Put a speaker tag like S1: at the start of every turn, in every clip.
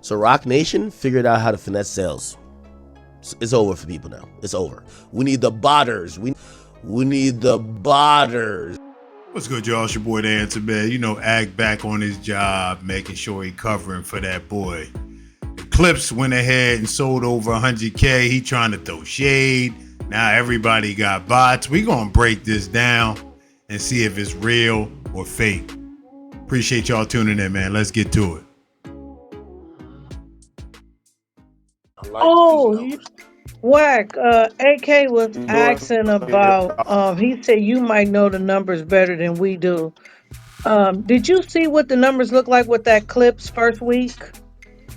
S1: So Rock Nation figured out how to finesse sales. It's over for people now. It's over. We need the botters. We need the botters.
S2: What's good, y'all? It's your boy, the Answer Man. You know, Act back on his job, making sure he covering for that boy. The Clipse went ahead and sold over 100K. He trying to throw shade. Now everybody got bots. We gonna break this down and see if it's real or fake. Appreciate y'all tuning in, man. Let's get to it.
S3: Wack, AK was asking about, he said you might know the numbers better than we do. Did you see what the numbers look like with that Clipse first week?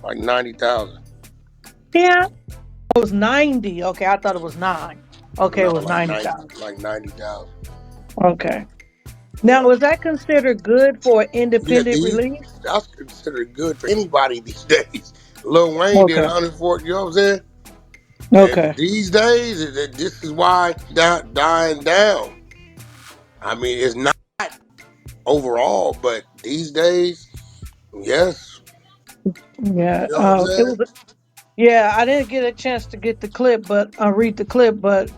S4: Like 90,000.
S3: Yeah. It was 90. Okay, I thought it was 9. Okay,
S4: No,
S3: it was
S4: like
S3: 90,000.
S4: Like 90,000.
S3: Okay. Now, is that considered good for an independent release?
S4: That's considered good for anybody these days. Lil Wayne did 140, you know what I'm saying?
S3: Okay.
S4: And these days, this is why it's dying down. I mean, it's not overall, but these days, yes.
S3: Yeah.
S4: You know what I'm saying?
S3: Yeah, I didn't get a chance to get the clip, but read the clip, but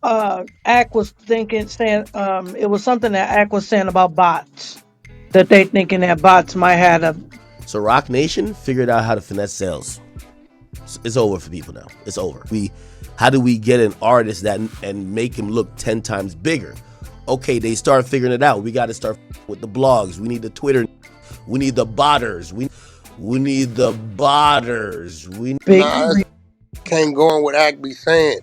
S3: Ack was saying it was something that Ack was saying about bots, that they thinking that bots might have a.
S1: So Rock Nation figured out how to finesse sales. It's over for people now. It's over. How do we get an artist and make him look 10 times bigger? Okay, they start figuring it out. We got to start with the blogs. We need the Twitter. We need the botters. We need the botters.
S4: Can't go on what Ack be saying.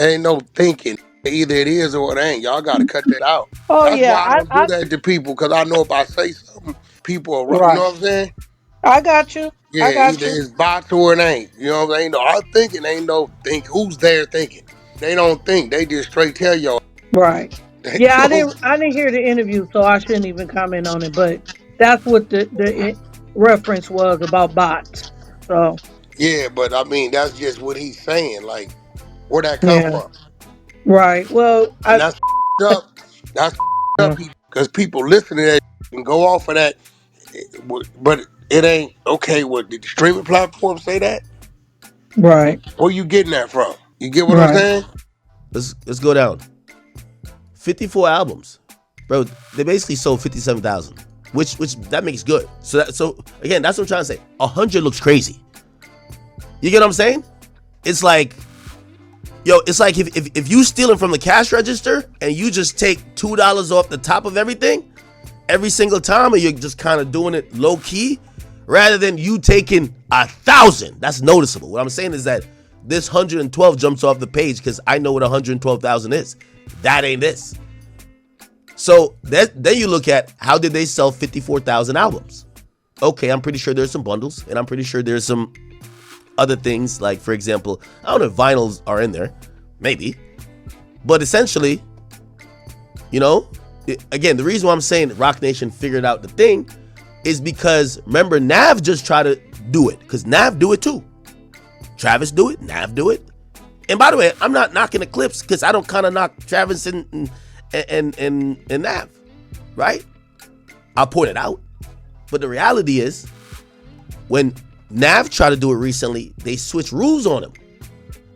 S4: Ain't no thinking. Either it is or it ain't. Y'all got to cut that out.
S3: Oh,
S4: That's
S3: yeah,
S4: why I don't do that to people, because I know if I say something, people are right. You know what I'm saying?
S3: I got you.
S4: Yeah, either it's bots or it ain't. You know what I'm saying? No, I'm thinking ain't no think. Who's there thinking? They don't think. They just straight tell y'all.
S3: Right. Yeah, I didn't hear the interview, so I shouldn't even comment on it. But that's what the reference was about bots. So.
S4: Yeah, but I mean that's just what he's saying. Like, where'd that come from?
S3: Right. Well,
S4: that's up. That's up, because people listen to that and go off of that. But it ain't okay. What did the streaming platform say that?
S3: Right.
S4: Where you getting that from? You get what I'm saying?
S1: Let's go down. 54 albums, bro. They basically sold 57,000, which that makes good. So again, that's what I'm trying to say. 100 looks crazy. You get what I'm saying? It's like, it's like if you stealing from the cash register and you just take $2 off the top of everything every single time, and you're just kind of doing it low key, rather than you taking 1,000. That's noticeable. What I'm saying is that this 112 jumps off the page because I know what 112,000 is. That ain't this. So then you look at how did they sell 54,000 albums? Okay, I'm pretty sure there's some bundles, and I'm pretty sure there's some other things, like, for example, I don't know if vinyls are in there, maybe, but essentially, again, the reason why I'm saying Rock Nation figured out the thing is because, remember, Nav just tried to do it, because Nav do it too. Travis do it, Nav do it. And by the way, I'm not knocking the Clipse, because I don't kind of knock Travis and Nav, right? I'll point it out. But the reality is, when Nav tried to do it recently, they switched rules on him.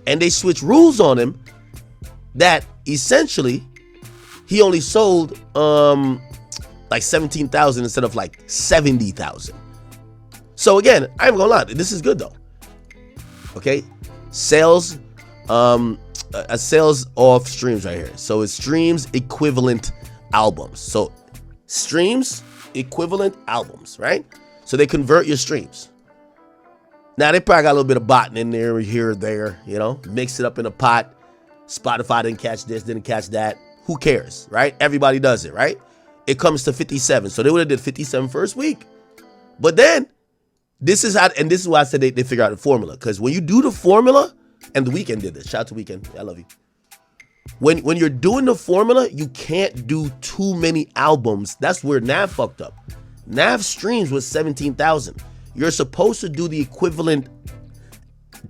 S1: And they switched rules on him that essentially he only sold like 17,000 instead of like 70,000. So again, I'm gonna lie, this is good though. Okay, sales, a sales off streams right here. So it's streams equivalent albums. So streams equivalent albums, right? So they convert your streams. Now they probably got a little bit of botting in there, here or there, mix it up in a pot. Spotify didn't catch this, didn't catch that. Who cares, right? Everybody does it, right? It comes to 57. So they would have did 57 first week. But then this is why I said they figure out the formula. Because when you do the formula, and the Weeknd did this. Shout out to Weeknd. I love you. When you're doing the formula, you can't do too many albums. That's where Nav fucked up. Nav streams was 17,000. You're supposed to do the equivalent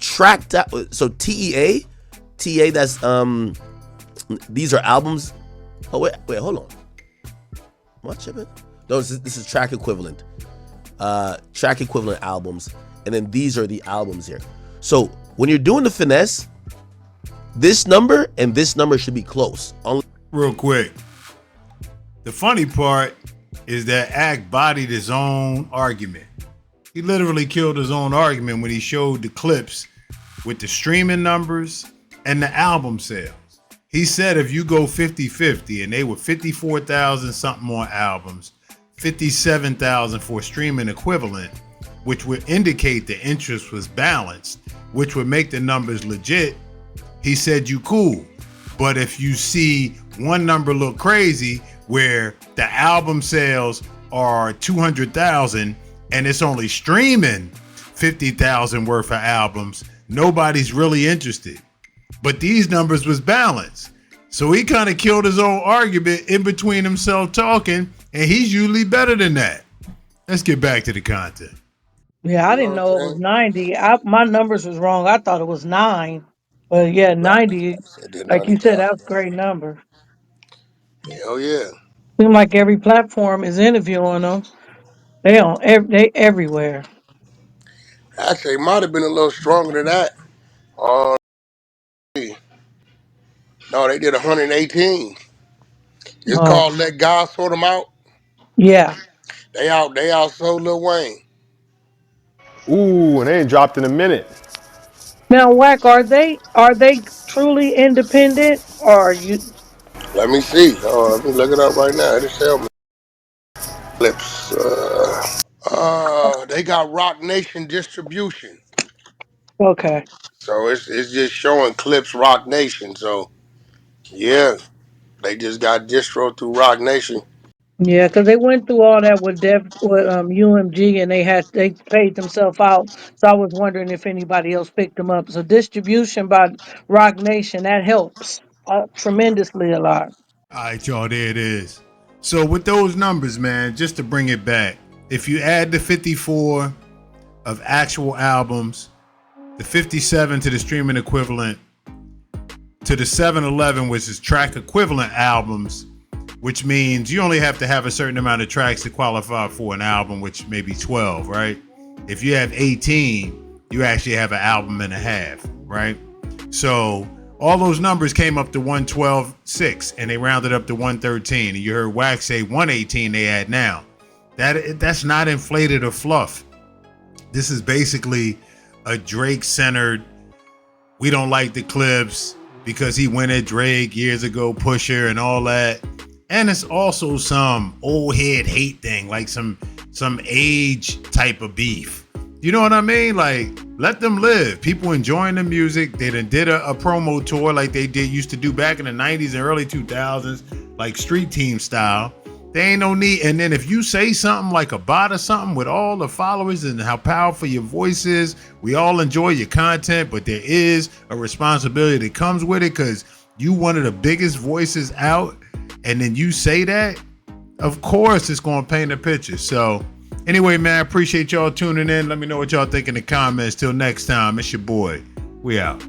S1: track. So TEA, that's these are albums. Oh wait, hold on. What, Chip? No, this is track equivalent. Track equivalent albums. and then these are the albums here. So when you're doing the finesse, this number and this number should be close.
S2: Real quick, the funny part is that Act bodied his own argument. He literally killed his own argument when he showed the clips with the streaming numbers and the album sales. He said if you go 50-50 and they were 54,000 something on albums, 57,000 for streaming equivalent, which would indicate the interest was balanced, which would make the numbers legit. He said you cool. But if you see one number look crazy where the album sales are 200,000 and it's only streaming 50,000 worth of albums, nobody's really interested. But these numbers was balanced. So he kind of killed his own argument in between himself talking, and he's usually better than that. Let's get back to the content.
S3: Yeah, I
S4: You know
S3: didn't
S4: what
S3: know it
S4: I'm
S3: was
S4: saying?
S3: 90. My numbers was wrong. I thought it was 9. But yeah,
S4: Nah,
S3: 90,
S4: I said did
S3: like you said,
S4: 90,000.
S3: that's a great number.
S4: Hell yeah.
S3: Seems like every platform is interviewing them. They everywhere.
S4: Actually, it might have been a little stronger than that. Uh, no, they did 118. It's
S3: Oh,
S4: called Let God Sort Them Out.
S3: yeah.
S4: They outsold Lil Wayne.
S5: Ooh, and they ain't dropped in a minute.
S3: Now, Wack, are they truly independent, or are you?
S4: Let me see. Let me look it up right now. It'll tell me. Clipse. They got Rock Nation distribution.
S3: Okay.
S4: So it's just showing Clipse Rock Nation. So yeah, they just got distro through Rock Nation.
S3: Yeah, because they went through all that with UMG, and they paid themselves out. So I was wondering if anybody else picked them up. So distribution by Rock Nation, that helps tremendously a lot.
S2: All right, y'all, there it is. So with those numbers, man, just to bring it back, if you add the 54 of actual albums, the 57 to the streaming equivalent, to the 711, which is track equivalent albums, which means you only have to have a certain amount of tracks to qualify for an album, which may be 12, right? If you have 18, you actually have an album and a half, right? So all those numbers came up to 112.6 and they rounded up to 113. And you heard Wack say 118 they add now. That's not inflated or fluff. This is basically a Drake-centered, we don't like the Clipse because he went at Drake years ago, Pusher and all that. And it's also some old head hate thing, like some age type of beef. You know what I mean? Like, let them live. People enjoying the music. They done did a promo tour like they used to do back in the 90s and early 2000s, like Street Team style. There ain't no need. And then if you say something like a bot or something with all the followers and how powerful your voice is, we all enjoy your content, but there is a responsibility that comes with it because you one of the biggest voices out, and then you say that, of course it's going to paint a picture. So anyway, man, I appreciate y'all tuning in. Let me know what y'all think in the comments. Till next time, it's your boy. We out.